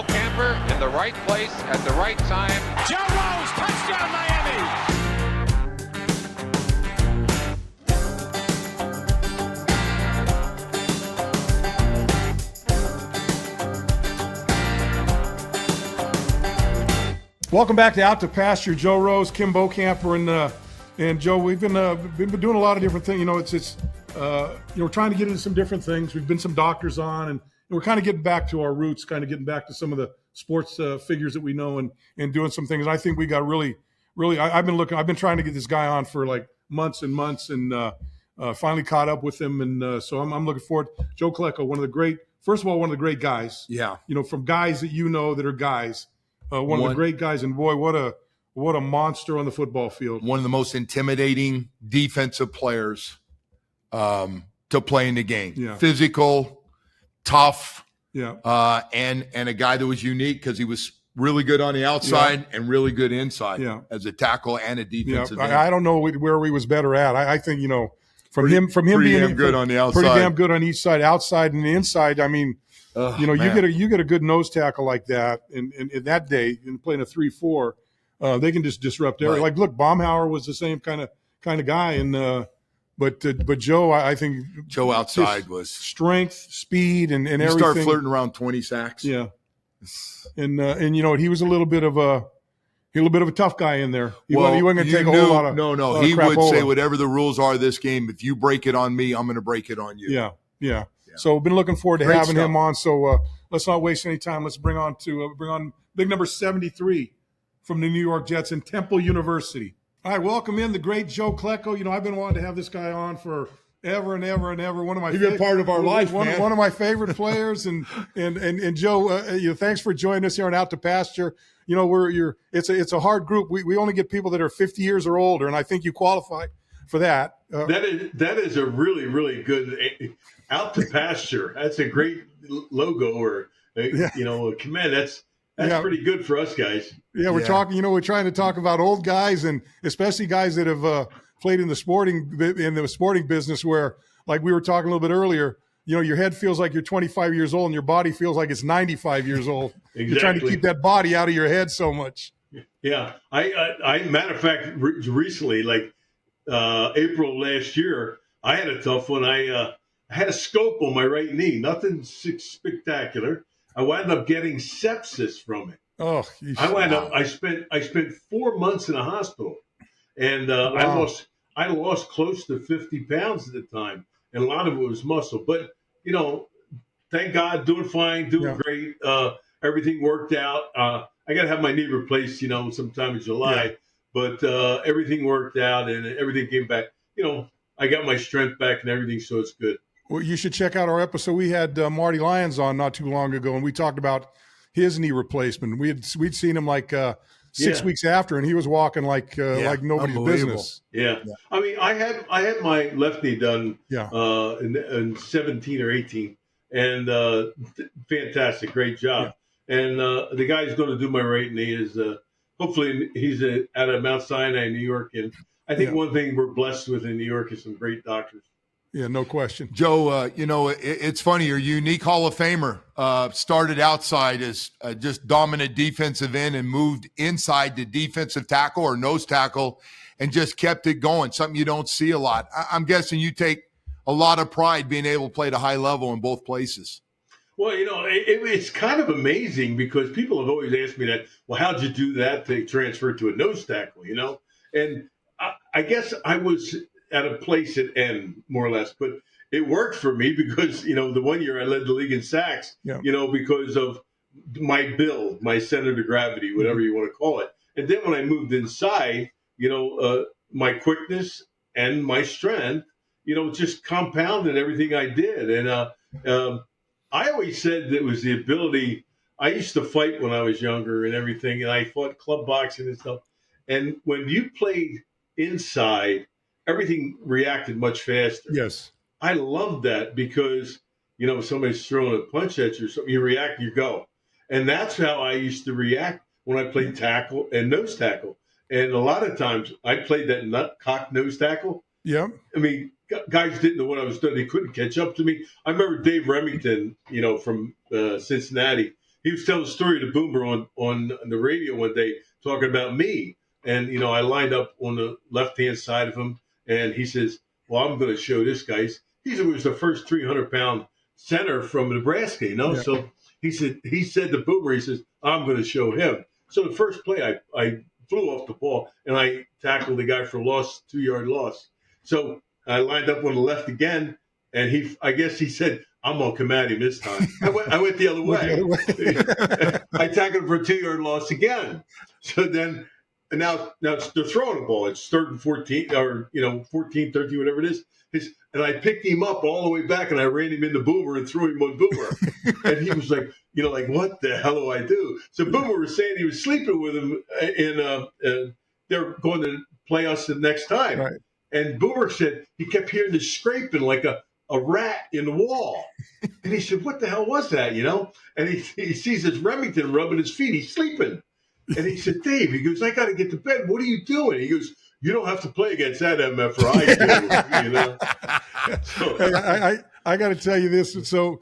Camper in the right place at the right time. Joe Rose, touchdown Miami! Welcome back to Out to Pasture. Joe Rose, Kim Camper, and Joe. We've been doing a lot of different things. You know, we're trying to get into some different things. We've been some doctors on, and we're kind of getting back to our roots, kind of getting back to some of the sports figures that we know, and doing some things. And I think we got really. I've been trying to get this guy on for like months and months, and finally caught up with him, and so I'm looking forward. Joe Klecko, one of the great guys. Yeah. You know, from guys that you know that are guys. One of the great guys, and boy, what a monster on the football field. One of the most intimidating defensive players to play in the game. Yeah. Physical, tough, yeah, and a guy that was unique because he was really good on the outside and really good inside as a tackle and a defensive end. I don't know where he was better at. I think, you know, from him being damn good on the outside, pretty damn good on each side, outside and the inside. I mean. You know, you get a good nose tackle like that, and in that day, in playing a 3-4, they can just disrupt everything. Right. Like, look, Baumhauer was the same kind of guy, and but Joe, I think Joe outside was strength, speed, and he everything. started flirting around 20 sacks. Yeah, and you know, he was a little bit of a tough guy in there. He wasn't going to take a whole lot of no. He would say whatever the rules are of this game. If you break it on me, I'm going to break it on you. Yeah. So been looking forward to having stuff. him on. So let's not waste any time. Let's bring on big number 73 from the New York Jets and Temple University. All right, welcome in the great Joe Klecko. You know, I've been wanting to have this guy on for ever and ever and ever. One of my You've been part of our life, man. One of my favorite players. And Joe, you know, thanks for joining us here on Out to Pasture. You know, it's a hard group. We only get people that are 50 years or older, and I think you qualify for that. That is a really, really good Out to Pasture. That's a great logo or you know, a command. That's pretty good for us guys. Yeah, we're talking. You know, we're trying to talk about old guys, and especially guys that have played in the sporting business, where, like we were talking a little bit earlier. You know, your head feels like you're 25 years old, and your body feels like it's 95 years old. Exactly. You're trying to keep that body out of your head so much. Yeah, I matter of fact, recently, like April last year, I had a tough one. I had a scope on my right knee, nothing spectacular. I wound up getting sepsis from it. Oh, I spent 4 months in a hospital, and wow. I lost close to 50 pounds at the time, and a lot of it was muscle. But you know, thank God, doing fine, doing great. Everything worked out. I got to have my knee replaced, you know, sometime in July, but everything worked out and everything came back. You know, I got my strength back and everything, so it's good. Well, you should check out our episode. We had Marty Lyons on not too long ago, and we talked about his knee replacement. We'd seen him like 6 weeks after, and he was walking like nobody's business. Yeah. I mean, I had my left knee done in 17 or 18, and fantastic, great job. And the guy who's going to do my right knee is hopefully he's out of Mount Sinai, New York, and I think one thing we're blessed with in New York is some great doctors. Yeah, no question. Joe, you know, it's funny. You're a unique Hall of Famer. Started outside as just dominant defensive end and moved inside to defensive tackle or nose tackle and just kept it going, something you don't see a lot. I'm guessing you take a lot of pride being able to play at a high level in both places. Well, you know, it's kind of amazing because people have always asked me that, well, how'd you do that to transfer to a nose tackle, you know? And I guess I was at a place at end, more or less, but it worked for me because, you know, the 1 year I led the league in sacks, you know, because of my build, my center to gravity, whatever you want to call it. And then when I moved inside, you know, my quickness and my strength, you know, just compounded everything I did. And I always said that it was the ability. I used to fight when I was younger and everything, and I fought club boxing and stuff. And when you played inside, everything reacted much faster. Yes. I love that because, you know, if somebody's throwing a punch at you or something, you react, you go. And that's how I used to react when I played tackle and nose tackle. And a lot of times I played that cock nose tackle. Yeah. I mean, guys didn't know what I was doing. They couldn't catch up to me. I remember Dave Remington, you know, from Cincinnati. he was telling a story to Boomer on the radio one day talking about me. And, I lined up on the left-hand side of him, and he says, well, I'm going to show this guy. He was the first 300-pound center from Nebraska, Yeah. So he said to Boomer, he says, I'm going to show him. So the first play, I flew off the ball, and I tackled the guy for a loss, 2-yard loss. So I lined up on the left again, and I guess he said, I'm going to come at him this time. I went the other way. I tackled him for a 2-yard loss again. So then, and now they're throwing the ball. It's 3rd and 14, or 14, 13, whatever it is. And I picked him up all the way back, and I ran him into Boomer and threw him on Boomer. And he was like, what the hell do I do? So Boomer was saying he was sleeping with him, and they're going to play us the next time. Right. And Boomer said he kept hearing this scraping like a rat in the wall. And he said, what the hell was that, And he sees this Remington rubbing his feet. He's sleeping. And he said, Dave, he goes, I got to get to bed. What are you doing? He goes, you don't have to play against that MFR. I do, So, hey, I got to tell you this. So,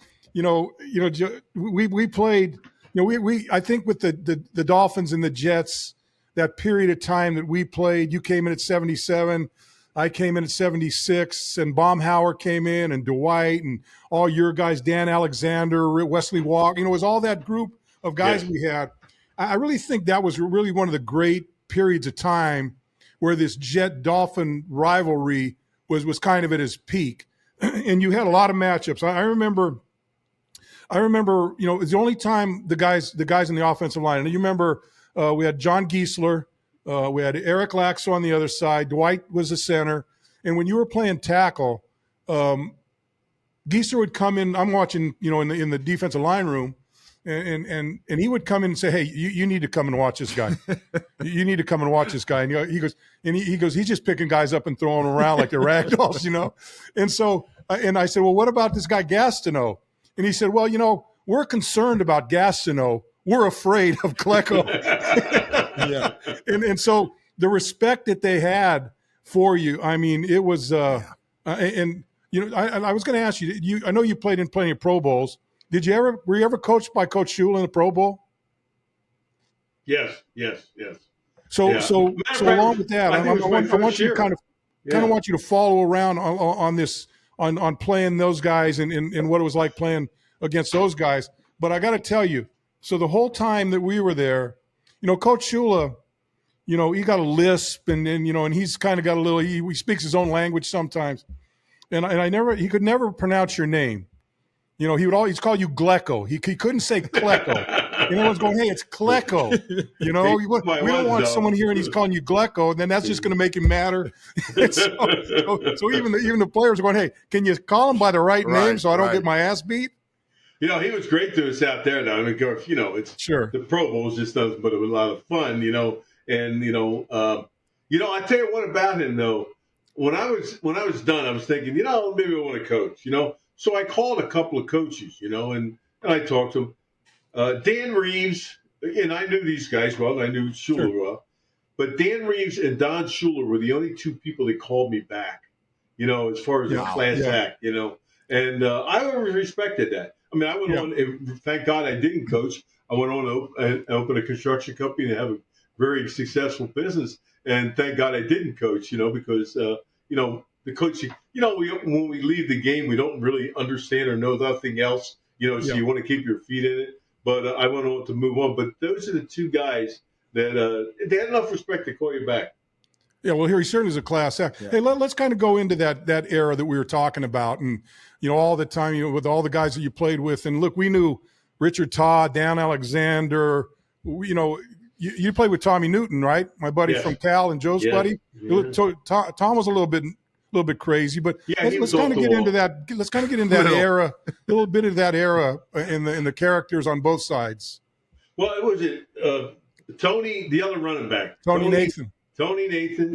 we played, I think with the Dolphins and the Jets, that period of time that we played, you came in at 77. I came in at 76, and Baumhauer came in, and Dwight, and all your guys, Dan Alexander, Wesley Walk. It was all that group of guys we had. I really think that was really one of the great periods of time where this Jet-Dolphin rivalry was kind of at its peak. And you had a lot of matchups. I remember, it was the only time the guys in the offensive line. And you remember we had John Giesler, we had Eric Laxo on the other side. Dwight was the center. And when you were playing tackle, Giesler would come in. I'm watching, in the defensive line room, and he would come in and say, "Hey, you need to come and watch this guy. You need to come and watch this guy." And he goes, he's just picking guys up and throwing them around like they're rag dolls, And so, and I said, "Well, what about this guy Gastineau?" And he said, "Well, we're concerned about Gastineau. We're afraid of Klecko." Yeah. And so the respect that they had for you, I mean, it was, I was going to ask you, I know you played in plenty of Pro Bowls. Were you ever coached by Coach Shula in the Pro Bowl? Yes. So along with that, I want you to kind of want you to follow around on this, on playing those guys and what it was like playing against those guys. But I got to tell you, so the whole time that we were there, Coach Shula, he got a lisp and he's kind of got a little, he speaks his own language sometimes. And he could never pronounce your name. He would always call you Klecko. He couldn't say Klecko. And everyone's going, hey, it's Klecko. We don't want someone here and he's calling you Klecko, and then that's just going to make him madder. so even the players are going, hey, can you call him by the right name so I don't get my ass beat? He was great to us out there. Now, I mean, it's sure the Pro Bowls just doesn't, but it was a lot of fun, And I tell you what about him though. When I was done, I was thinking, maybe I want to coach, So I called a couple of coaches, and I talked to them. Dan Reeves, and I knew these guys well. I knew Schuler well, but Dan Reeves and Don Schuler were the only two people that called me back, as far as a class act, And I always respected that. I mean, I went on, and thank God I didn't coach. I went on to open a construction company and have a very successful business. And thank God I didn't coach, because, the coaching, when we leave the game, we don't really understand or know nothing else, so you want to keep your feet in it. But I went on to move on. But those are the two guys that they had enough respect to call you back. Yeah, well, here he certainly is a class act. Yeah. Hey, let's kind of go into that era that we were talking about, and all the time, with all the guys that you played with. And look, we knew Richard Todd, Dan Alexander. You played with Tommy Newton, right? My buddy from Cal and Joe's buddy. Mm-hmm. So Tom was a little bit crazy, but let's kind of get into that. Let's kind of get into that era, a little bit of that era in the characters on both sides. Well, it was Tony, the other running back, Tony Nathan.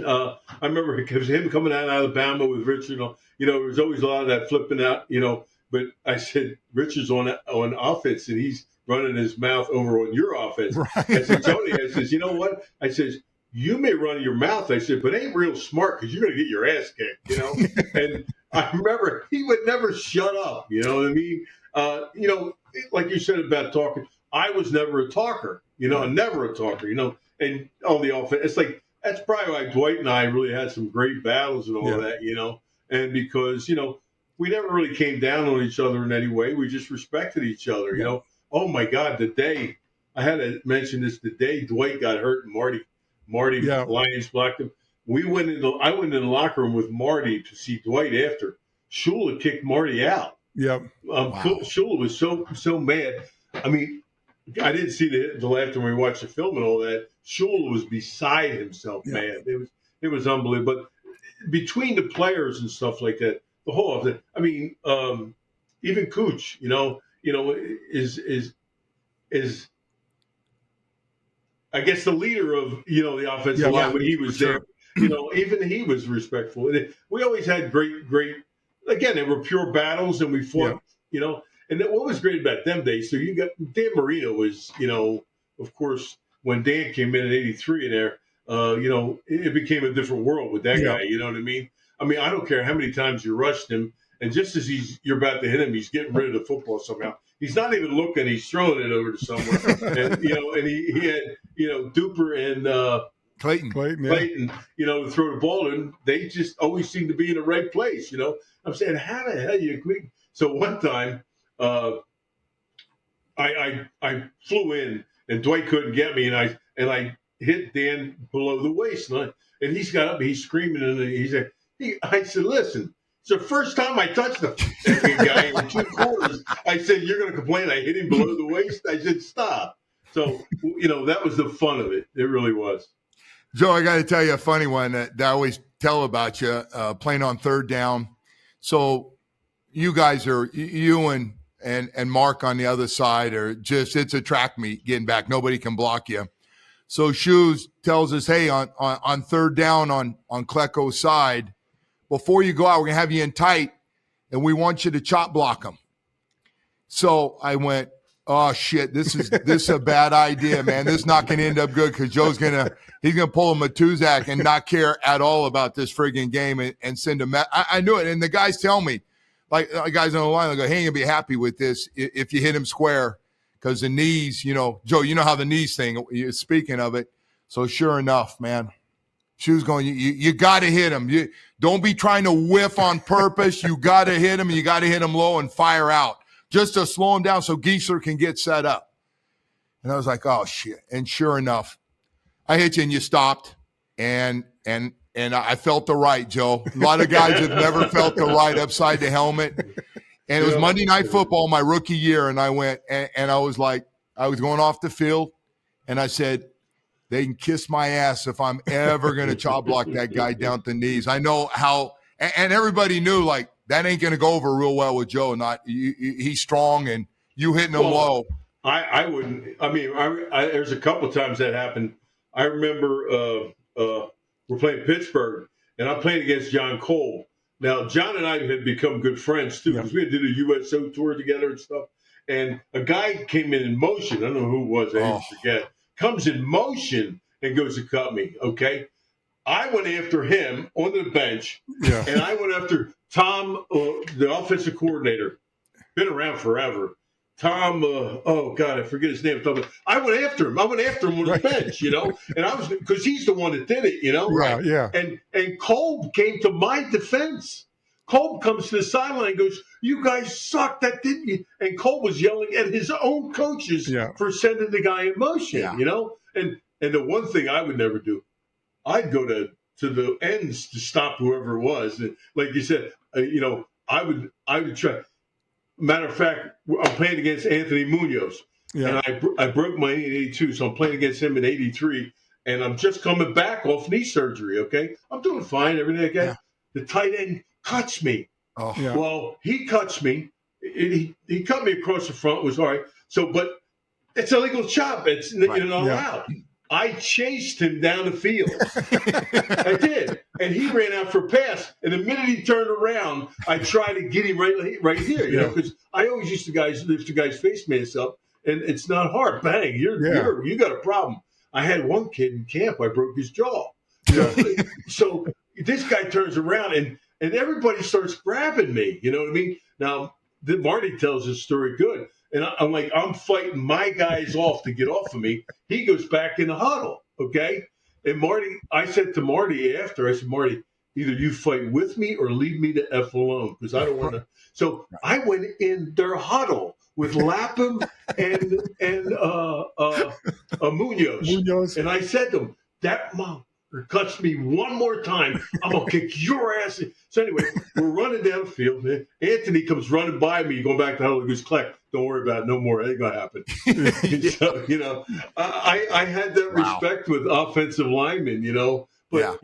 I remember because him coming out of Alabama with Richard. There was always a lot of that flipping out. But I said Richard's on offense and he's running his mouth over on your offense. Right. I said, Tony, I says, you know what? I says, you may run your mouth, I said, but ain't real smart because you're going to get your ass kicked, And I remember he would never shut up, you know what I mean? Like you said about talking, I was never a talker, never a talker, and on the offense. It's like, that's probably why Dwight and I really had some great battles and all of that, and because, we never really came down on each other in any way. We just respected each other, Oh my God, the day I had to mention this, the day Dwight got hurt and Marty Lyons blocked him. I went into the locker room with Marty to see Dwight after. Shula kicked Marty out. Yep. Shula was so mad. I mean, I didn't see the laughter when we watched the film and all that. Shula was beside himself, man. It was unbelievable. But between the players and stuff like that, the whole of it. I mean, even Cooch, is I guess the leader of the offensive line when he was there. Even he was respectful. We always had great. Again, they were pure battles, and we fought. And then what was great about them days? So you got Dan Marino was, of course, when Dan came in '83 in there, it became a different world with that guy. You know what I mean? I mean, I don't care how many times you rushed him, and just as you're about to hit him, he's getting rid of the football somehow. He's not even looking; he's throwing it over to somewhere. And and he had Duper and Clayton, to throw the ball in. They just always seem to be in the right place. I'm saying, how the hell you quick? So one time, I flew in and Dwight couldn't get me, and I hit Dan below the waist, and he's got up, and he's screaming, and I said, listen. It's the first time I touched the guy in 2 quarters. I said, you're going to complain I hit him below the waist? I said, stop. So, that was the fun of it. It really was. Joe, I got to tell you a funny one that I always tell about you, playing on third down. So you guys are, you and Mark on the other side are just, it's a track meet getting back. Nobody can block you. So Shoes tells us, hey, on third down on Klecko's side, before you go out, we're going to have you in tight, and we want you to chop block them. So I went, oh, shit, this is a bad idea, man. This is not going to end up good because Joe's going to pull a Matuzak and not care at all about this friggin' game and send him. I knew it. And the guys tell me, like guys on the line, they go, hey, you're going to be happy with this if you hit him square because the knees, Joe, you know how the knees thing, speaking of it. So sure enough, man. She was going, you got to hit him. You don't be trying to whiff on purpose. You got to hit him. You got to hit him low and fire out just to slow him down so Geisler can get set up. And I was like, oh, shit. And sure enough, I hit you and you stopped. And I felt the right, Joe. A lot of guys have never felt the right upside the helmet. And it was Monday Night Football my rookie year. And I went and I was like, I was going off the field. And I said, they can kiss my ass if I'm ever going to chop block that guy down to the knees. I know how, and everybody knew, like, that ain't going to go over real well with Joe. He's strong, and you hitting him low. I wouldn't. I mean, there's a couple times that happened. I remember we're playing Pittsburgh, and I'm playing against John Cole. Now, John and I had become good friends, too, because we had to do the USO tour together and stuff. And a guy came in motion. I don't know who it was. I forget. Comes in motion and goes to cut me, okay? I went after him on the bench, and I went after Tom, the offensive coordinator. Been around forever. Tom, I forget his name. I went after him. On the bench, and I was, because he's the one that did it, Right, yeah. And Kolb came to my defense. Kolb comes to the sideline and goes, you guys suck, that didn't you? And Kolb was yelling at his own coaches for sending the guy in motion, And the one thing I would never do, I'd go to the ends to stop whoever it was. And like you said, I would try. Matter of fact, I'm playing against Anthony Munoz. Yeah. And I broke my knee in 82, so I'm playing against him in 83. And I'm just coming back off knee surgery, okay? I'm doing fine, everything like that. Yeah. The tight end cuts me. Oh. Yeah. Well, he cuts me. He cut me across the front. It was all right. So, but it's a legal chop. It's not allowed. I chased him down the field. I did. And he ran out for a pass. And the minute he turned around, I tried to get him right here, because I always used to lift the guy's face mask up, and it's not hard. Bang, you got a problem. I had one kid in camp, I broke his jaw. So this guy turns around, and everybody starts grabbing me. You know what I mean? Now, Marty tells his story good. And I'm like, I'm fighting my guys off to get off of me. He goes back in the huddle, okay? And I said to Marty after, I said, Marty, either you fight with me or leave me the F alone because I don't want to. So I went in their huddle with Lapham and Munoz. And I said to him, that mother cuts me one more time, I'm going to kick your ass. So anyway, we're running down the field. Man. Anthony comes running by me, going back to the huddle. He goes, Kleck, don't worry about it. No more. It ain't going to happen. So, I had that respect with offensive linemen, But,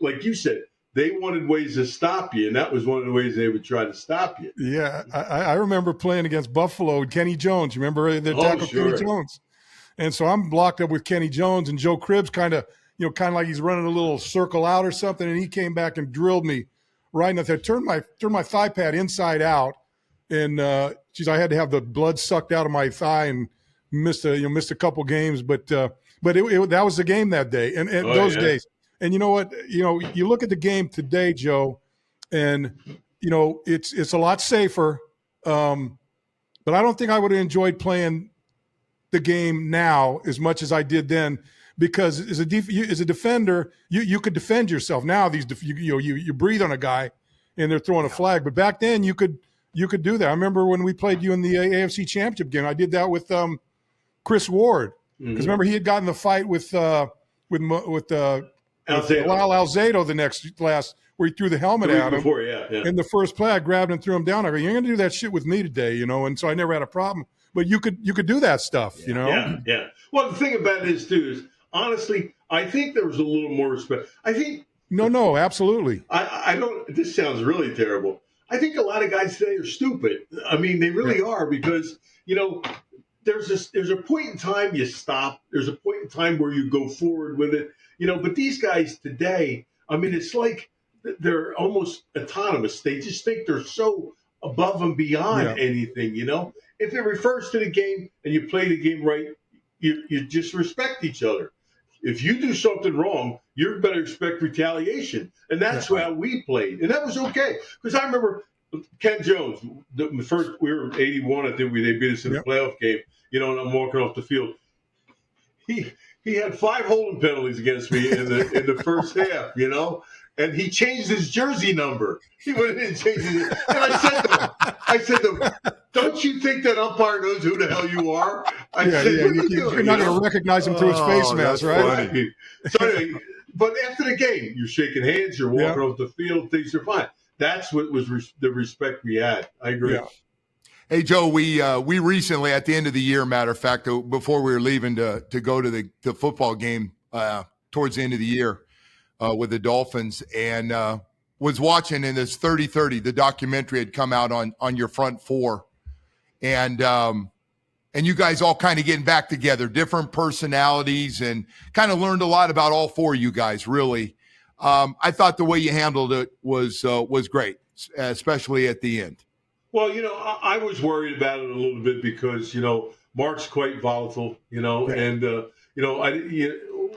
like you said, they wanted ways to stop you, and that was one of the ways they would try to stop you. Yeah, I remember playing against Buffalo, Kenny Jones. You remember the tackle Kenny Jones? And so I'm blocked up with Kenny Jones, and Joe Cribbs kind of like he's running a little circle out or something, and he came back and drilled me right in the thigh. Turned my thigh pad inside out, and I had to have the blood sucked out of my thigh and missed a couple games, but that was the game that day and those days. And you know what? You look at the game today, Joe, and it's a lot safer. But I don't think I would have enjoyed playing the game now as much as I did then, because as a defender, you could defend yourself. Now you breathe on a guy, and they're throwing a flag. But back then you could do that. I remember when we played you in the AFC Championship game. I did that with Chris Ward, because remember he had gotten the fight with Alzado the last where he threw the helmet at him. In the first play, I grabbed and threw him down. I go, "You're going to do that shit with me today," And so I never had a problem. But you could do that stuff, Yeah. Well, the thing about it is honestly, I think there was a little more respect. I think no, absolutely. I don't. This sounds really terrible. I think a lot of guys today are stupid. I mean, they really are, because there's a point in time you stop. There's a point in time where you go forward with it. But these guys today, I mean, it's like they're almost autonomous. They just think they're so above and beyond anything, If it refers to the game and you play the game right, you just respect each other. If you do something wrong, you better expect retaliation. And that's how we played. And that was okay. Because I remember Ken Jones, the first, we were 81, I think they beat us in the playoff game, and I'm walking off the field. He had 5 holding penalties against me in the first half, and he changed his jersey number. He went in and changed it. And I said to him, don't you think that umpire knows who the hell you are? You're not going to recognize him through his face mask, right? So anyway, but after the game, you're shaking hands, you're walking off the field, things are fine. That's what was the respect we had. I agree. Yeah. Hey, Joe, we recently, at the end of the year, matter of fact, before we were leaving to go to the football game towards the end of the year with the Dolphins, and was watching in this 30-30, the documentary had come out on your front four. And you guys all kind of getting back together, different personalities, and kind of learned a lot about all 4 of you guys, really. I thought the way you handled it was great, especially at the end. Well, I was worried about it a little bit because, Mark's quite volatile, and,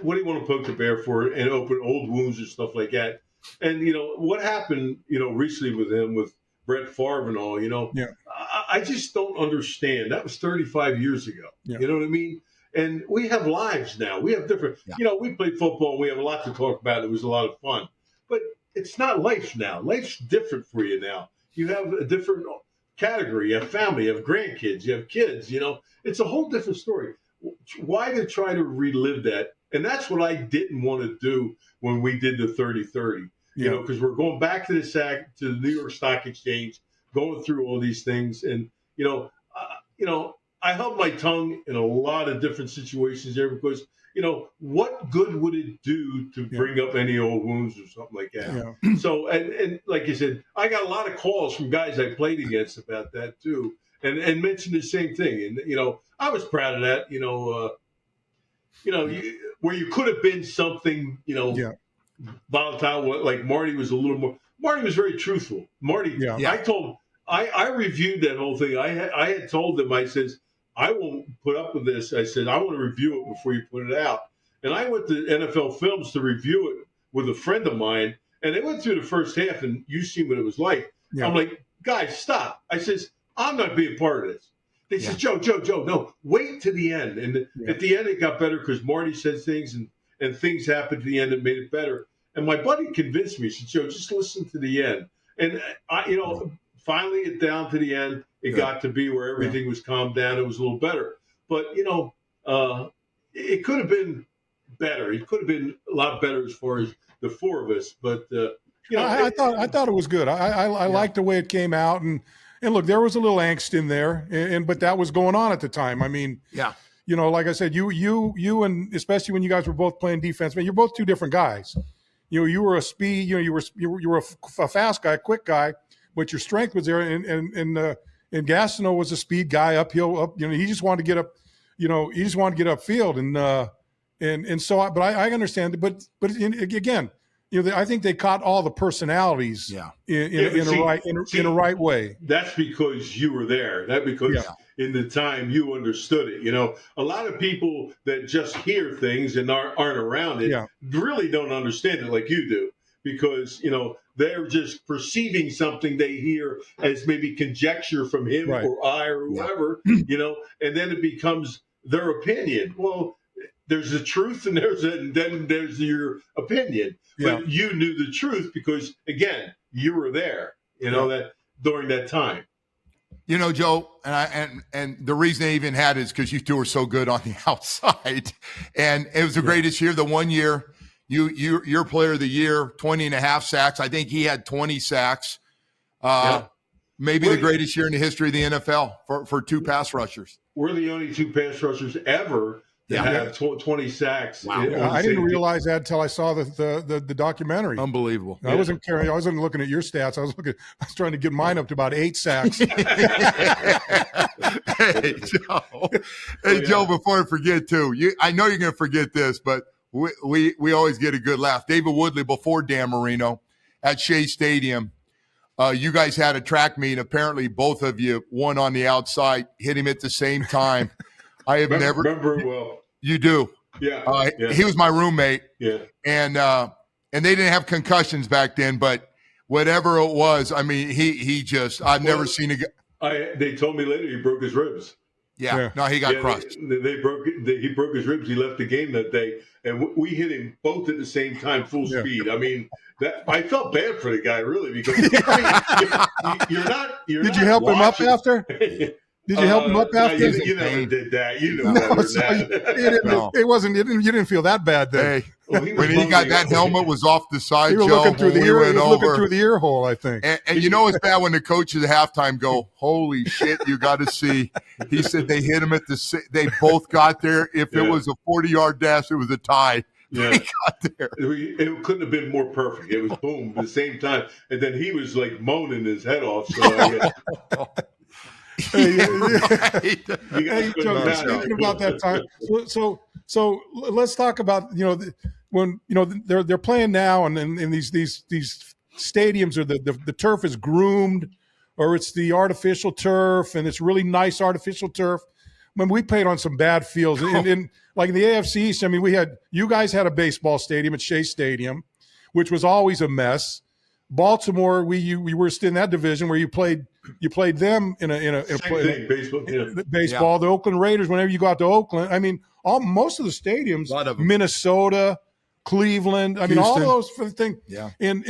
what do you want to poke the bear for and open old wounds and stuff like that? And, what happened, recently with him, with Brett Favre and all, I just don't understand. That was 35 years ago. Yeah. You know what I mean? And we have lives now. We have different, we played football. And we have a lot to talk about. It was a lot of fun. But it's not life now. Life's different for you now. You have a different category. You have family. You have grandkids. You have kids. It's a whole different story. Why to try to relive that? And that's what I didn't want to do when we did the 30-30. Because we're going back to the New York Stock Exchange, going through all these things. And, I held my tongue in a lot of different situations there because, what good would it do to bring up any old wounds or something like that? Yeah. So, and like you said, I got a lot of calls from guys I played against about that too, and mentioned the same thing. And, I was proud of that, where you could have been something, volatile, like Marty was Marty was very truthful. Marty, I reviewed that whole thing. I had told them, I says, I won't put up with this. I said, I want to review it before you put it out. And I went to NFL Films to review it with a friend of mine, and they went through the first half, and you see what it was like. Yeah. I'm like, guys, stop. I says, I'm not being part of this. They said, Joe, no, wait to the end. And at the end, it got better because Marty said things and things happened to the end that made it better. And my buddy convinced me. He said, Joe, just listen to the end. And finally, it down to the end. It got to be where everything was calmed down. It was a little better. But it could have been better. It could have been a lot better as far as the four of us. But I thought it was good. I liked the way it came out. And look, there was a little angst in there, but that was going on at the time. I mean, like I said, you and especially when you guys were both playing defense, man, you're both two different guys. You were a speed, you were a fast guy, quick guy, but your strength was there. And Gastineau was a speed guy uphill. He just wanted to get up. He just wanted to get upfield, and so. But I understand it. But again, I think they caught all the personalities in a right way. That's because you were there. In the time you understood it. A lot of people that just hear things and aren't around it really don't understand it like you do, because they're just perceiving something they hear as maybe conjecture from him or I or whoever, and then it becomes their opinion. Well, there's the truth and then there's your opinion. But you knew the truth because, again, you were there, that during that time. Joe, and the reason they even had it is because you two were so good on the outside. And it was the greatest year. The 1 year, you're player of the year, 20 and a half sacks. I think he had 20 sacks. Maybe the greatest year in the history of the NFL for two pass rushers. We're the only two pass rushers ever that have 20 sacks. Wow. I didn't realize that until I saw the documentary. Unbelievable. I wasn't looking at your stats. I was trying to get mine up to about 8 sacks. Hey, Joe, before I forget too, I know you're going to forget this, but we always get a good laugh. David Woodley, before Dan Marino, at Shea Stadium, you guys had a track meet. Apparently, both of you, one on the outside, hit him at the same time. I have never remember it well. You do. Yeah. He was my roommate. Yeah. And they didn't have concussions back then, but whatever it was, I mean, he just I've never seen a guy. They told me later he broke his ribs. Yeah. No, he got crushed. He broke his ribs. He left the game that day, and we hit him both at the same time, full speed. I mean, I felt bad for the guy really because you're not. Did you help him up after? Did you help him up after? You never did that. You know better than that. It wasn't. You didn't feel that bad then. Hey, when he got that helmet was off the side, you were Joe, looking through the ear. Looking through the ear hole, I think. And it's bad when the coaches at halftime go, "Holy shit, you got to see." He said they hit him at they both got there. If it was a 40-yard dash, it was a tie. Yeah. He got there. It couldn't have been more perfect. It was boom at the same time, and then he was like moaning his head off. So. Speaking about that time, so let's talk about when they're playing now, and in these stadiums, or the turf is groomed, or it's the artificial turf, and it's really nice artificial turf. When we played on some bad fields, in like in the AFC East, I mean, you guys had a baseball stadium at Shea Stadium, which was always a mess. Baltimore, we were still in that division where you played them in a baseball. The Oakland Raiders, whenever you go out to Oakland, I mean, most of the stadiums, Minnesota, Cleveland, I mean, all of those for the thing. Yeah. And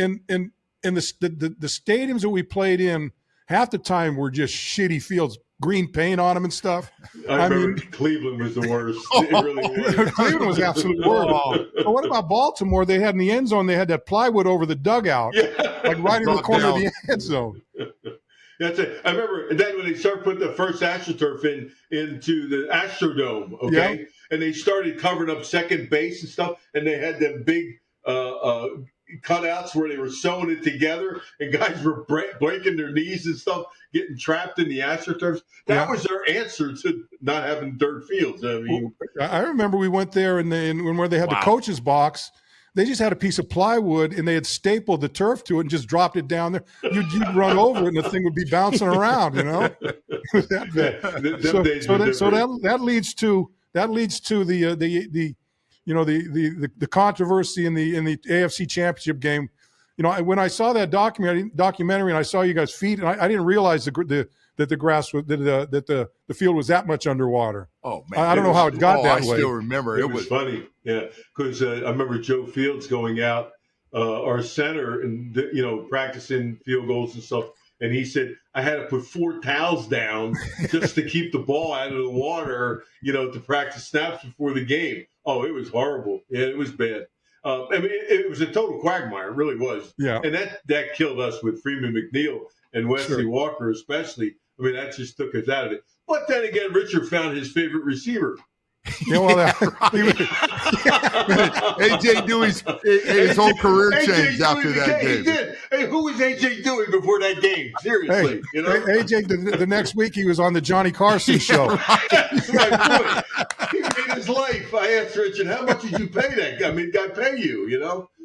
the stadiums that we played in, half the time were just shitty fields, green paint on them and stuff. I mean, Cleveland was the worst. It really was. Cleveland was absolutely worst. But what about Baltimore? They had in the end zone, they had that plywood over the dugout, like right in the corner of the end zone. That's it. I remember. And then when they started putting the first AstroTurf into the Astrodome, okay, and they started covering up second base and stuff, and they had them big cutouts where they were sewing it together, and guys were breaking their knees and stuff, getting trapped in the AstroTurfs. That was their answer to not having dirt fields. I mean, I remember we went there, and where they had the coach's box, they just had a piece of plywood, and they had stapled the turf to it and just dropped it down there. You'd run over it, and the thing would be bouncing around. That leads to the controversy in the AFC Championship game. When I saw that documentary and I saw you guys' feet, and I didn't realize the that the grass was that the field was that much underwater. Oh man, I don't know how it got that way. I still remember it was funny, yeah, because I remember Joe Fields going out, our center, and practicing field goals and stuff. And he said, I had to put 4 towels down just to keep the ball out of the water, to practice snaps before the game. Oh, it was horrible. Yeah, it was bad. It was a total quagmire. It really was. Yeah. And that killed us with Freeman McNeil and Wesley Walker especially. I mean, that just took us out of it. But then again, Richard found his favorite receiver. Yeah, well, AJ Dewey's whole career changed after that game. He did. Hey, who was AJ Dewey before that game? Seriously, AJ. The next week he was on the Johnny Carson show. That's my point. He made his life. I asked Richard, "How much did you pay that guy? I mean, guy pay you? It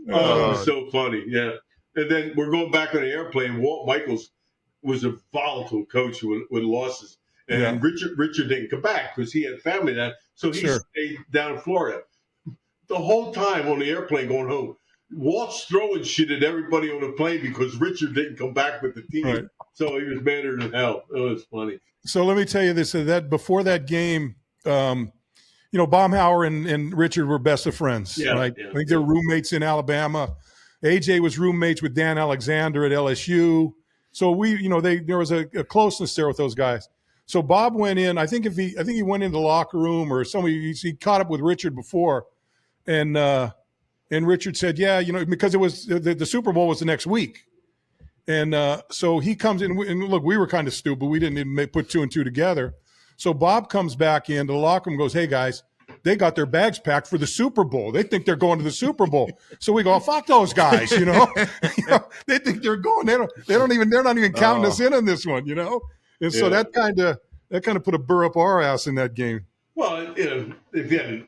was so funny. Yeah. And then we're going back on the airplane. Walt Michaels was a volatile coach with losses. And Richard didn't come back because he had family now. So he stayed down in Florida. The whole time on the airplane going home, Walt's throwing shit at everybody on the plane because Richard didn't come back with the team. Right. So he was madder than hell. It was funny. So let me tell you this, that before that game, Baumhauer and Richard were best of friends. Yeah, right? Yeah, I think they're roommates in Alabama. AJ was roommates with Dan Alexander at LSU. So there was a closeness there with those guys. So Bob went in. I think he went into the locker room or somebody. He caught up with Richard before, and Richard said, "Yeah, because it was the Super Bowl was the next week," and so he comes in. And look, we were kind of stupid. We didn't even put 2 and 2 together. So Bob comes back into the locker room and goes, "Hey guys, they got their bags packed for the Super Bowl. They think they're going to the Super Bowl." So we go, "Fuck those guys," They think they're going. They're not even counting us in on this one, And so that kind of put a burr up our ass in that game. Well, again,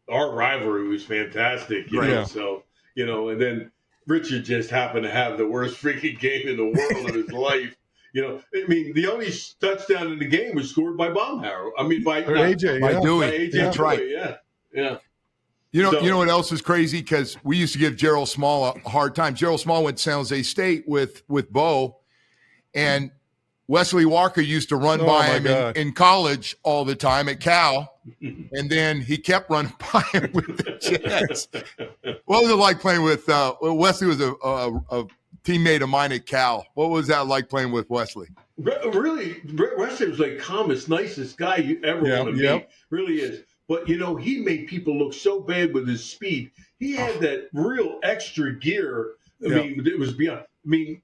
our rivalry was fantastic, So and then Richard just happened to have the worst freaking game in the world of his life. The only touchdown in the game was scored by Baumhauer. I mean, by AJ, by Dewey. That's right. Yeah. You know what else is crazy? Because we used to give Gerald Small a hard time. Gerald Small went to San Jose State with Bo, and Wesley Walker used to run by him in college all the time at Cal, and then he kept running by him with the Jets. What was it like playing with Wesley? Was a teammate of mine at Cal. What was that like playing with Wesley? Really, Wesley was like calmest, nicest guy you ever want to meet. Really is. But, he made people look so bad with his speed. He had that real extra gear. I mean, it was beyond. I mean,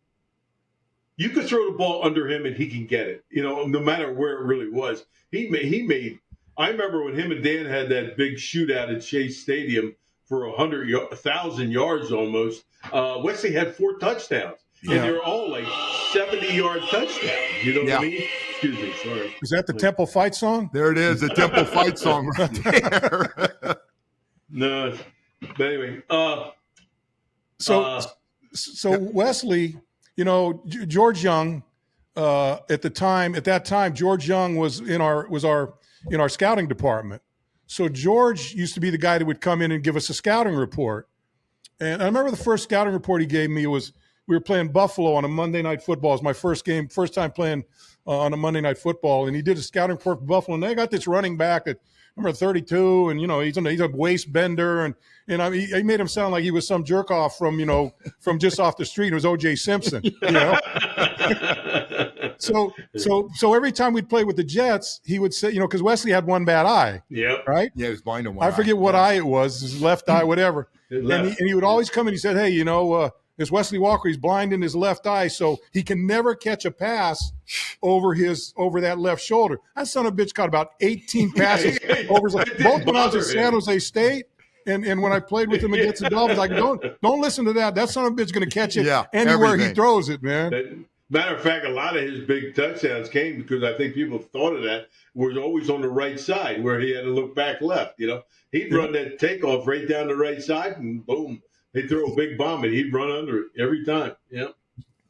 you could throw the ball under him and he can get it, no matter where it really was. He made. I remember when him and Dan had that big shootout at Chase Stadium for 1,000 yards almost. Wesley had 4 touchdowns, and they were all like 70-yard touchdowns. You know what I mean? Excuse me, sorry. Is that the Temple Fight song? There it is, the Temple Fight song right there. No, but anyway. So Wesley. George Young, at that time, George Young was in our scouting department. So George used to be the guy that would come in and give us a scouting report. And I remember the first scouting report he gave me was we were playing Buffalo on a Monday Night Football. It was my first time playing on a Monday Night Football. And he did a scouting report for Buffalo. And they got this running back at number 32, and he's a waist bender, and he made him sound like he was some jerk off from just off the street. It was O.J. Simpson, So every time we'd play with the Jets, he would say, because Wesley had one bad eye, right? Yeah, he was blind in one eye. I forget what eye it was, his left eye, whatever. And he would always come in. He said, "Hey, this Wesley Walker, he's blind in his left eye, so he can never catch a pass over that left shoulder." That son of a bitch caught about 18 passes over his left. Both when I was at San Jose State and when I played with him against the Dolphins. Like, don't listen to that. That son of a bitch is going to catch it anywhere he throws it, man. Matter of fact, a lot of his big touchdowns came because I think people thought of that was always on the right side where he had to look back left. He'd run that takeoff right down the right side and boom. He'd throw a big bomb and he'd run under it every time. Yeah.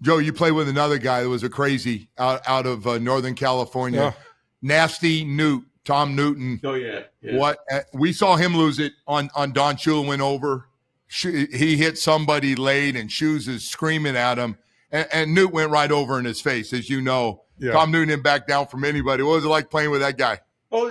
Joe, you played with another guy that was a crazy out of Northern California. Nasty Newt, Tom Newton. Oh, yeah. What we saw him lose it on Don Shula went over. He hit somebody late and Shoes is screaming at him. And Newt went right over in his face, as you know. Yeah. Tom Newt didn't back down from anybody. What was it like playing with that guy? Oh,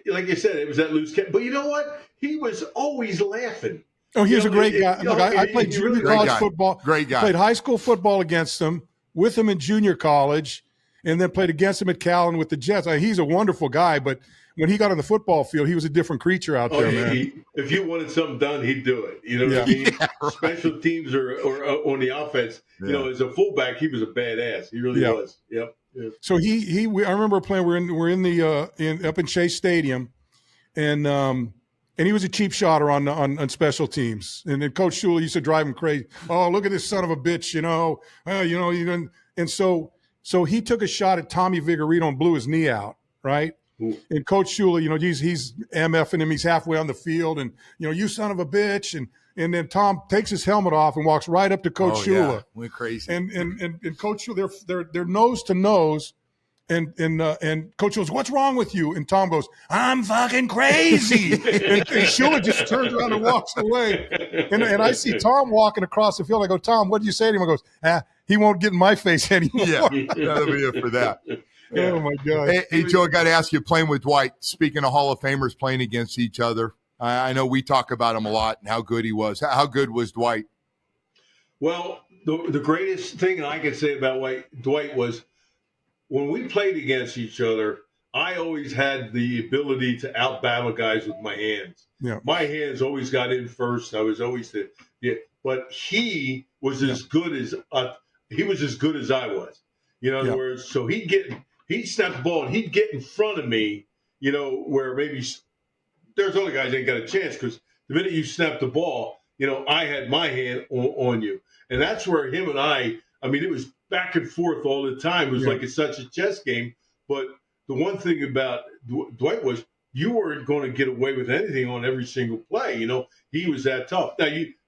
like you said, it was that loose kid. But you know what? He was always laughing. Oh, he was a great guy. Look, I played junior college football. Great guy. Played high school football against him, with him in junior college, and then played against him at Cal and with the Jets. He's a wonderful guy, but when he got on the football field, he was a different creature out there, man. If you wanted something done, he'd do it. You know what I mean? Yeah, right. Special teams or on the offense, you know, as a fullback, he was a badass. He really was. Yep. Yeah. So I remember playing. We're up in Chase Stadium, and he was a cheap shotter on special teams. And then Coach Shula used to drive him crazy. Oh, look at this son of a bitch, And so he took a shot at Tommy Vigorino and blew his knee out, right? Ooh. And Coach Shula, he's MFing him. He's halfway on the field, and you son of a bitch. And then Tom takes his helmet off and walks right up to Coach Shula. Yeah. Went crazy. And Coach Shula, they're nose to nose. And Coach goes, "What's wrong with you?" And Tom goes, "I'm fucking crazy." and Shula just turns around and walks away. And I see Tom walking across the field. I go, "Tom, what do you say to him?" He goes, he won't get in my face anymore. Yeah, that'll be it for that. Yeah. Oh, my God. Hey, Joe, I got to ask you, playing with Dwight, speaking of Hall of Famers playing against each other, I know we talk about him a lot and how good he was. How good was Dwight? Well, the greatest thing I can say about Dwight was when we played against each other, I always had the ability to out-battle guys with my hands. Yeah. My hands always got in first. I was always but he was as good as I was. In other words, so he'd snap the ball and he'd get in front of me, where maybe there's other guys that ain't got a chance because the minute you snap the ball, I had my hand on you. And that's where him and I mean, it was back and forth all the time. It was like it's such a chess game. But the one thing about Dwight was you weren't going to get away with anything on every single play. He was that tough. Now,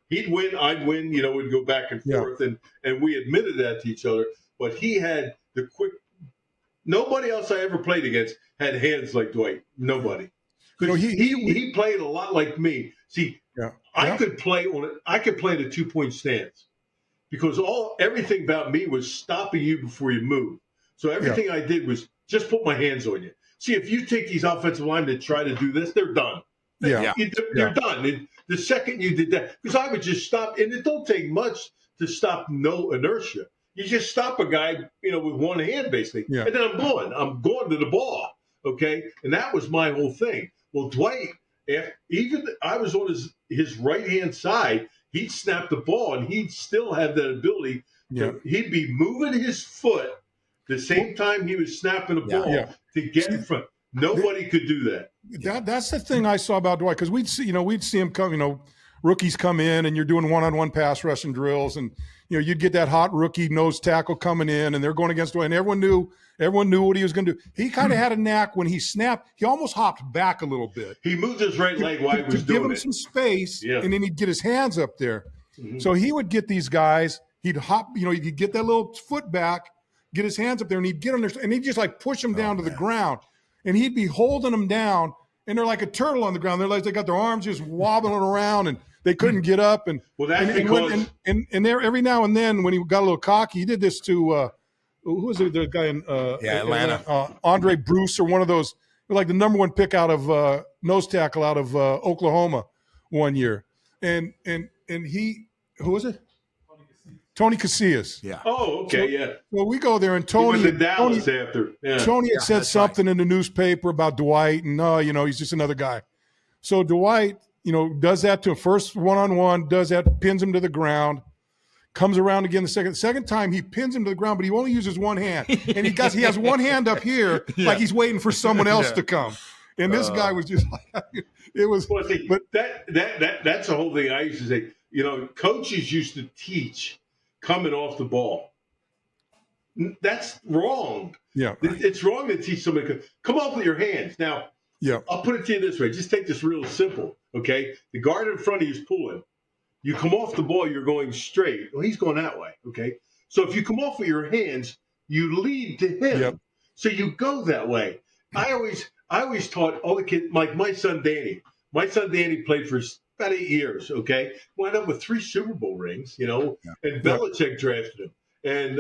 he'd win, I'd win, we'd go back and forth. And we admitted that to each other. But he had the quick – nobody else I ever played against had hands like Dwight. Nobody. Because he played a lot like me. See, I could play in a 2-point stance because everything about me was stopping you before you moved. So everything I did was just put my hands on you. See, if you take these offensive linemen that try to do this, they're done. They're done. And the second you did that – because I would just stop – and it don't take much to stop no inertia. You just stop a guy, with one hand, basically. Yeah. And then I'm going to the ball, okay? And that was my whole thing. Well, Dwight, even I was on his right-hand side, he'd snap the ball, and he'd still have that ability. He'd be moving his foot the same time he was snapping the ball to get in front. Nobody could do that. That's the thing I saw about Dwight, because we'd see him come, rookies come in, and you're doing one-on-one pass rushing drills, and you'd get that hot rookie nose tackle coming in, and they're going against Dwight, and everyone knew what he was going to do. He kind of had a knack when he snapped. He almost hopped back a little bit. He moved his right leg while he was doing it. Give him some space, and then he'd get his hands up there. Mm-hmm. So he would get these guys. He'd hop. He'd get that little foot back, get his hands up there, and he'd get on there, and he'd just push them down to the ground, and he'd be holding them down, and they're like a turtle on the ground. They're like they got their arms just wobbling around, and they couldn't get up. And there every now and then when he got a little cocky, he did this to who was the guy in Atlanta, Andre Bruce, or one of those, like the number one pick out of nose tackle out of Oklahoma one year, and he, who was it? Tony Casillas. Yeah. Oh, okay, Well, we go there, and Tony. He went to Dallas after. Yeah. Tony had said something in the newspaper about Dwight, and he's just another guy. So Dwight, does that to him first one-on-one, does that, pins him to the ground, comes around again the second time, he pins him to the ground, but he only uses one hand. And he has one hand up here like he's waiting for someone else to come. And this guy was just like, it was. Well, see, but that's the whole thing I used to say. Coaches used to teach coming off the ball. That's wrong. Yeah. It's wrong to teach somebody, come off with your hands. Now, I'll put it to you this way. Just take this real simple, okay? The guard in front of you is pulling. You come off the ball, you're going straight. Well, he's going that way, okay? So if you come off with your hands, you lead to him. Yep. So you go that way. I always taught all the kids, like my son Danny. My son Danny played for about 8 years, okay? Wound up with 3 Super Bowl rings, and Belichick drafted him. And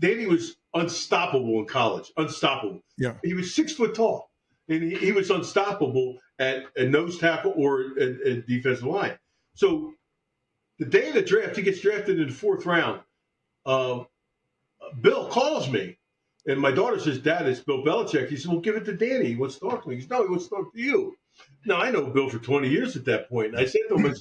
Danny was unstoppable in college. Unstoppable. Yeah. He was 6 foot tall, and he was unstoppable at a nose tackle or a defensive line. So the day of the draft, he gets drafted in the 4th round. Bill calls me, and my daughter says, "Dad, it's Bill Belichick." He said, "Well, give it to Danny. He wants to talk to me." He goes, "No, he wants to talk to you." Now, I know Bill for 20 years at that point. And I said to him,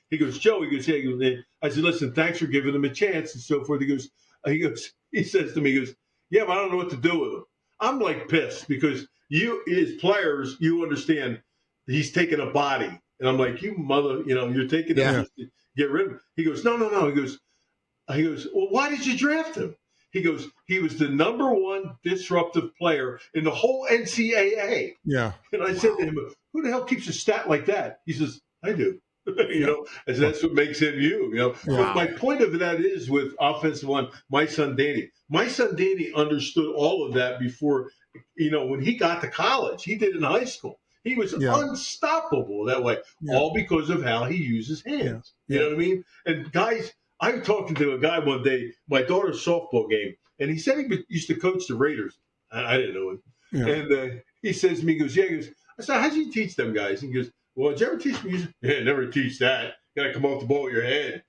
he goes, "Joe," he goes, "Yeah." I said, "Listen, thanks for giving him a chance," and so forth. He says to me, he goes, "Yeah, but I don't know what to do with him." I'm like pissed because you, as players, you understand he's taking a body. And I'm like, "You mother, you're taking him just to get rid of him." He goes, "No. He goes, "Well, why did you draft him?" He goes, "He was the -- disruptive player in the whole NCAA." Yeah. And I said to him, "Who the hell keeps a stat like that?" He says, "I do." I said, "That's what makes him you." But my point of that is with offensive line, my son Danny. My son Danny understood all of that before, when he got to college. He did in high school. He was unstoppable that way, all because of how he uses hands. You know what I mean? And guys, I was talking to a guy one day, my daughter's softball game, and he said he used to coach the Raiders. I didn't know him. Yeah. And he says to me, he goes, I said, "How do you teach them guys?" And he goes, "Well, did you ever teach music?" "Yeah, never teach that. You got to come off the ball with your head."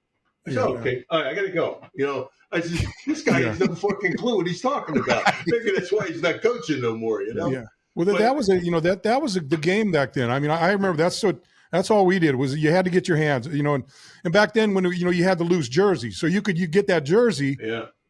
I said, "Okay, all right, I got to go." I said, "This guy has no fucking clue what he's talking about." Maybe that's why he's not coaching no more, Yeah. Well, that was that was the game back then. I mean, I remember that's all we did was you had to get your hands, and back then when you had the loose jersey, so you get that jersey,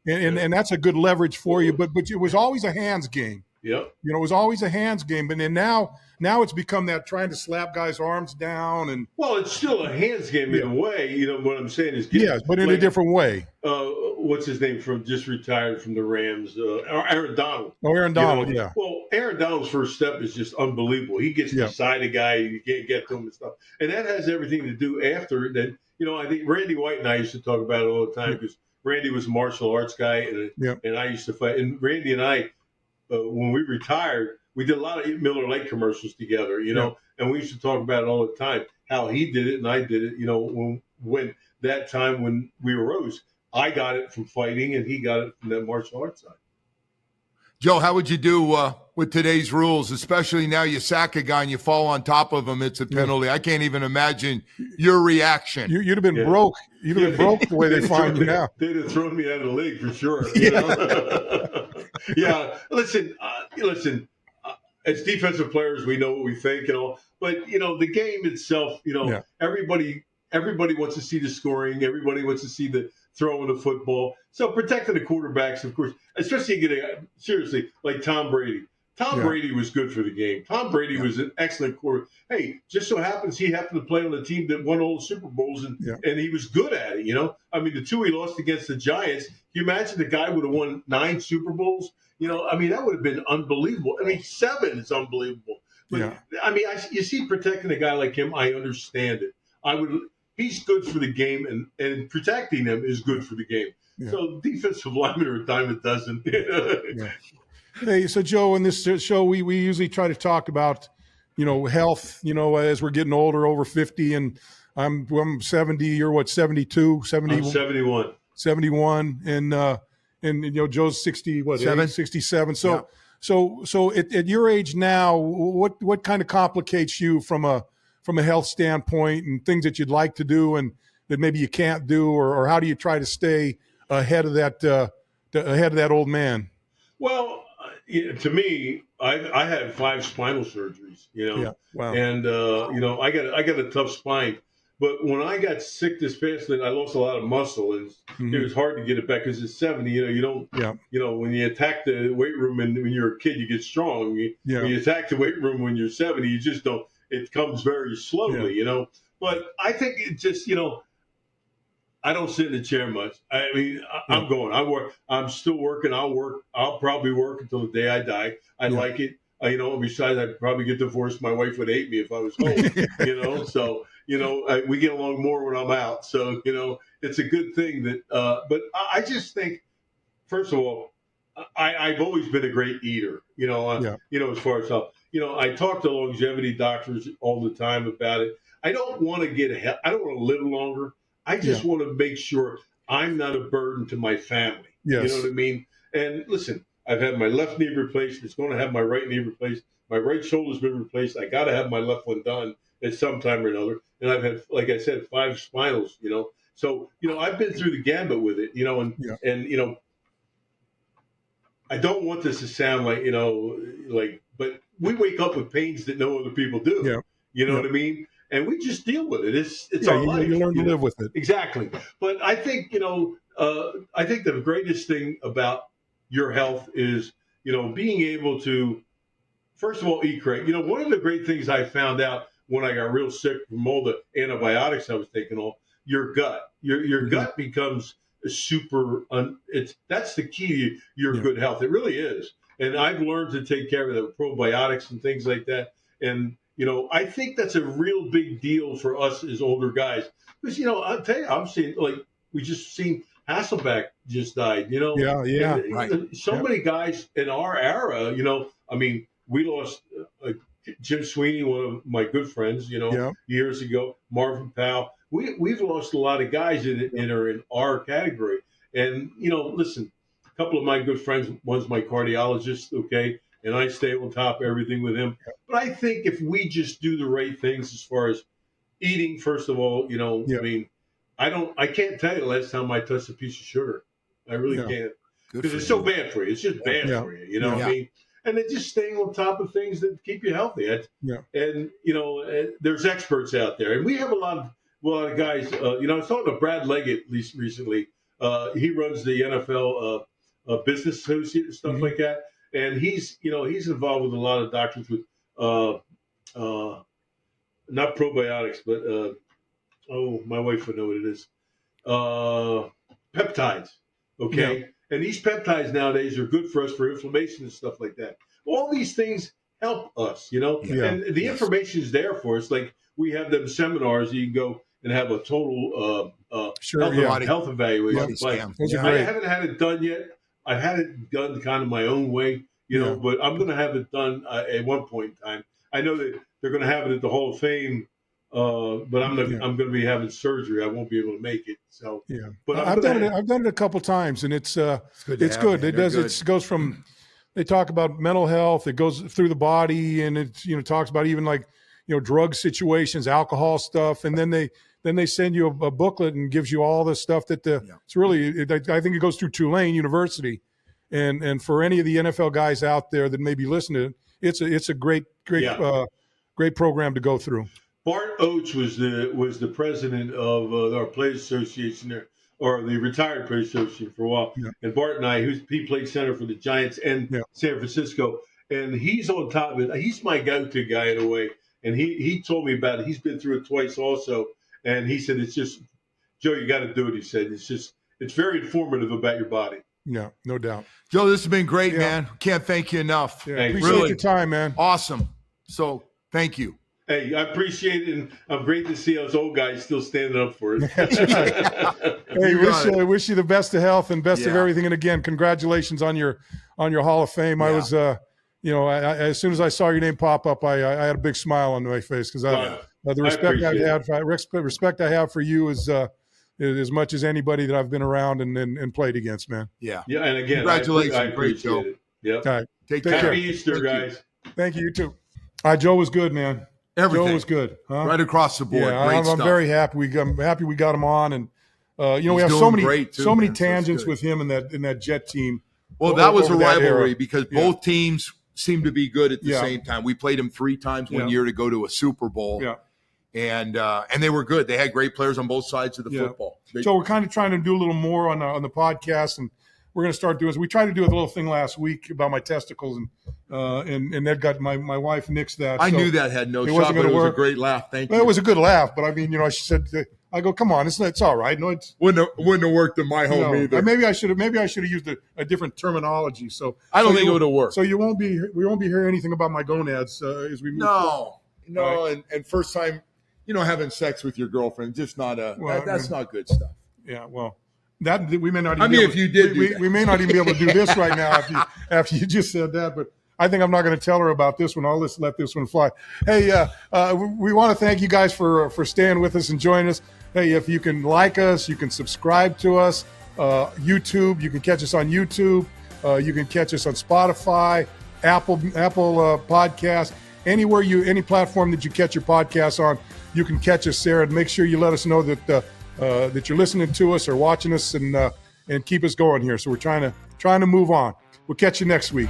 and that's a good leverage for you. But it was always a hands game. Yep. It was always a hands game, but then now it's become that trying to slap guys' arms down and. Well, it's still a hands game in a way. What I'm saying is. Yes, but in a different way. What's his name just retired from the Rams? Aaron Donald. Oh, Aaron Donald, yeah. Well, Aaron Donald's first step is just unbelievable. He gets beside a guy, you can't get to him and stuff. And that has everything to do after that. I think Randy White and I used to talk about it all the time because Randy was a martial arts guy and I used to fight. And Randy and I, when we retired, we did a lot of Miller Lite commercials together, and we used to talk about it all the time, how he did it and I did it, when that time when we arose. I got it from fighting, and he got it from the martial arts side. Joe, how would you do with today's rules, especially now you sack a guy and you fall on top of him, it's a penalty. I can't even imagine your reaction. You'd have been broke. You'd have been broke the way they find you now. They'd have thrown me out of the league for sure. Listen, as defensive players, we know what we think and all. But, the game itself, everybody wants to see the scoring. Everybody wants to see the throwing the football. So protecting the quarterbacks, of course, especially seriously, like Tom Brady. Tom Brady was good for the game. Tom Brady was an excellent quarterback. Hey, just so happens he happened to play on the team that won all the Super Bowls, and he was good at it, I mean, the two he lost against the Giants, can you imagine the guy would have won 9 Super Bowls? That would have been unbelievable. 7 is unbelievable. But, you see protecting a guy like him, I understand it. He's good for the game, and protecting him is good for the game. Yeah. So defensive linemen are a dime a dozen. Hey, so Joe, in this show, we usually try to talk about, health, as we're getting older, over 50, and I'm 70. You're what, 72? 70, I'm 71. 71, and Joe's 67. So at your age now, what kind of complicates you from a health standpoint and things that you'd like to do and that maybe you can't do, or how do you try to stay ahead of that old man? Well, to me, I had 5 spinal surgeries, Wow. And I got a tough spine. But when I got sick this past night, I lost a lot of muscle, and it was hard to get it back because it's 70. You don't. When you attack the weight room and when you're a kid, you get strong. When you attack the weight room when you're 70, you just don't. It comes very slowly, But I think it just, I don't sit in the chair much. I mean, I'm going. I work. I'm still working. I'll work. I'll probably work until the day I die. I like it. Besides, I'd probably get divorced. My wife would hate me if I was home. So, we get along more when I'm out. So, it's a good thing that, but I just think, first of all, I've always been a great eater, as far as health. I talk to longevity doctors all the time about it. I don't want to I don't want to live longer. I just want to make sure I'm not a burden to my family. Yes. You know what I mean? And listen, I've had my left knee replaced. It's going to have my right knee replaced. My right shoulder's been replaced. I got to have my left one done at some time or another. And I've had, like I said, 5 spinals, So, I've been through the gambit with it, and I don't want this to sound like, but we wake up with pains that no other people do. Yeah. You know what I mean? And we just deal with it. It's our life. You learn to live with it. Exactly. But I think, I think the greatest thing about your health is, being able to, first of all, eat correct. One of the great things I found out when I got real sick from all the antibiotics I was taking off, your gut. Your gut becomes that's the key to your good health. It really is. And I've learned to take care of the probiotics and things like that. And, I think that's a real big deal for us as older guys. Because, I'll tell you, I'm seeing, we just seen Hasselbeck just died, Yeah, right. So many guys in our era, we lost Jim Sweeney, one of my good friends, years ago, Marvin Powell. We've lost a lot of guys that are in our category. And, listen, a couple of my good friends, one's my cardiologist, okay, and I stay on top of everything with him. But I think if we just do the right things as far as eating, first of all, I can't tell you the last time I touched a piece of sugar. I really can't. Because it's so bad for you. It's just bad for you, what I mean? And then just staying on top of things that keep you healthy. And, there's experts out there. And we have a lot of guys, I was talking to Brad Leggett recently. He runs the NFL Business Associate and stuff like that. And he's involved with a lot of doctors with not probiotics, but my wife would know what it is. Peptides. Okay. Yeah. And these peptides nowadays are good for us for inflammation and stuff like that. All these things help us, Yeah. And the information is there for us. Like we have them seminars, you can go and have a total health evaluation. I haven't had it done yet. I've had it done kind of my own way, but I'm going to have it done at one point in time. I know that they're going to have it at the Hall of Fame, but I'm going to be having surgery. I won't be able to make it. So, but I've done it a couple times, and it's good. It goes from, they talk about mental health. It goes through the body, and it talks about even drug situations, alcohol stuff, and then they send you a booklet and gives you all the stuff that it's really. I think it goes through Tulane University, and for any of the NFL guys out there that may be listening, it's a great program to go through. Bart Oates was the president of our Players Association there, or the retired Players Association for a while. Yeah. And Bart and I, he played center for the Giants and San Francisco, and he's on top of it. He's my go-to guy in a way. And he told me about it. He's been through it twice also. And he said, it's just, Joe, you got to do it. He said, it's very informative about your body. Yeah, no doubt. Joe, this has been great, man. Can't thank you enough. Yeah, appreciate your time, man. Awesome. So thank you. Hey, I appreciate it. And I'm great to see those old guys still standing up for it. Hey, wish you the best of health and best of everything. And again, congratulations on your Hall of Fame. I was, as soon as I saw your name pop up, I had a big smile on my face because the respect I have for you is as much as anybody that I've been around and played against, man. Yeah. Yeah. And again, congratulations. I appreciate Joe. it. Yep. All right. Take care. Happy Easter, guys. Thank you. You too. All right. Joe was good, man. Everything. Joe was good. Huh? Right across the board. Yeah, Great I'm very happy. I'm happy we got him on. And, we have so many tangents with him in that Jet team. Well, that was a rivalry because both teams seemed to be good at the same time. We played them 3 times one year to go to a Super Bowl. Yeah. And they were good. They had great players on both sides of the football. So we're kind of trying to do a little more on the podcast, and we're going to start doing. We tried to do a little thing last week about my testicles, and that got my wife nixed that. I knew that had no shot, but it was a great laugh. Thank you. It was a good laugh, but I mean, she said, I go, come on, it's all right. No, it wouldn't have worked in my home either. Maybe I should have used a different terminology. So I don't think it would have worked. So we won't be hearing anything about my gonads as we move forward. No, right. and first time. Having sex with your girlfriend, just not that's not good stuff. Yeah, well, that we may not. Even if you did, we may not even be able to do this right now after you just said that. But I think I'm not going to tell her about this one. I'll let this one fly. Hey, we want to thank you guys for staying with us and joining us. Hey, if you can like us, you can subscribe to us. YouTube, you can catch us on YouTube. You can catch us on Spotify, Apple Podcasts, any platform that you catch your podcasts on, you can catch us there. And make sure you let us know that you're listening to us or watching us, and keep us going here. So we're trying to move on. We'll catch you next week.